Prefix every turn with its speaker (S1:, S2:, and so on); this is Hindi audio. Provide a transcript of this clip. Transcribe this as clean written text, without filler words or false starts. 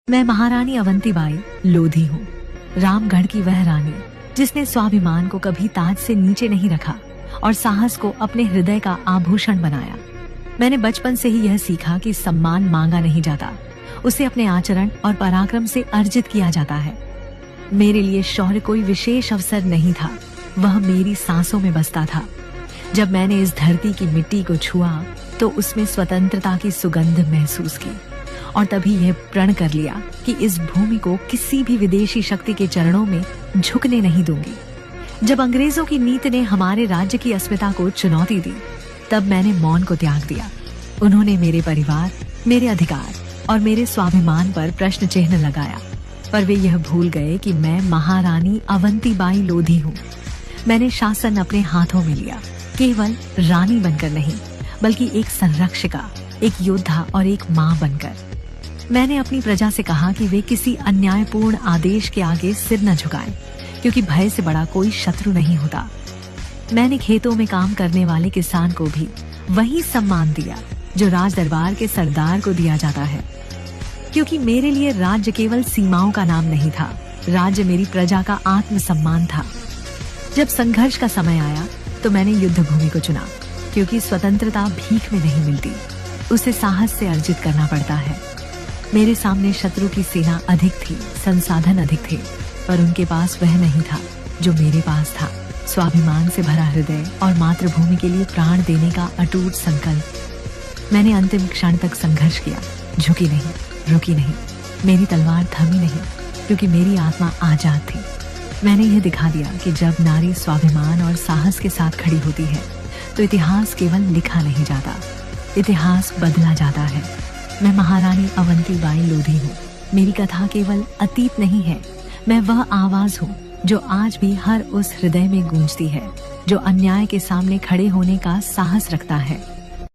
S1: मैं महारानी अवंतीबाई लोधी हूँ, रामगढ़ की वह रानी जिसने स्वाभिमान को कभी ताज से नीचे नहीं रखा और साहस को अपने हृदय का आभूषण बनाया। मैंने बचपन से ही यह सीखा कि सम्मान मांगा नहीं जाता, उसे अपने आचरण और पराक्रम से अर्जित किया जाता है। मेरे लिए शौर्य कोई विशेष अवसर नहीं था, वह मेरी सांसों में बसता था। जब मैंने इस धरती की मिट्टी को छुआ तो उसमें स्वतंत्रता की सुगंध महसूस की और तभी यह प्रण कर लिया कि इस भूमि को किसी भी विदेशी शक्ति के चरणों में झुकने नहीं दूंगी। जब अंग्रेजों की नीति ने हमारे राज्य की अस्मिता को चुनौती दी, तब मैंने मौन को त्याग दिया। उन्होंने मेरे परिवार, मेरे अधिकार और मेरे स्वाभिमान पर प्रश्न चिन्ह लगाया, पर वे यह भूल गए कि मैं महारानी अवंतीबाई लोधी हूँ। मैंने शासन अपने हाथों में लिया, केवल रानी बनकर नहीं, बल्कि एक संरक्षिका, एक योद्धा और एक माँ बनकर। मैंने अपनी प्रजा से कहा कि वे किसी अन्यायपूर्ण आदेश के आगे सिर न झुकाएं, क्योंकि भय से बड़ा कोई शत्रु नहीं होता। मैंने खेतों में काम करने वाले किसान को भी वही सम्मान दिया जो राज दरबार के सरदार को दिया जाता है, क्योंकि मेरे लिए राज्य केवल सीमाओं का नाम नहीं था, राज्य मेरी प्रजा का आत्मसम्मान था। जब संघर्ष का समय आया तो मैंने युद्ध भूमि को चुना, क्योंकि स्वतंत्रता भीख में नहीं मिलती, उसे साहस से अर्जित करना पड़ता है। मेरे सामने शत्रु की सेना अधिक थी, संसाधन अधिक थे, पर उनके पास वह नहीं था जो मेरे पास था, स्वाभिमान से भरा हृदय और मातृभूमि के लिए प्राण देने का अटूट संकल्प। मैंने अंतिम क्षण तक संघर्ष किया, झुकी नहीं, रुकी नहीं, मेरी तलवार थमी नहीं, क्योंकि मेरी आत्मा आजाद थी। मैंने यह दिखा दिया कि जब नारी स्वाभिमान और साहस के साथ खड़ी होती है तो इतिहास केवल लिखा नहीं जाता, इतिहास बदला जाता है। मैं महारानी अवंतीबाई लोधी हूँ। मेरी कथा केवल अतीत नहीं है, मैं वह आवाज हूँ जो आज भी हर उस हृदय में गूंजती है जो अन्याय के सामने खड़े होने का साहस रखता है।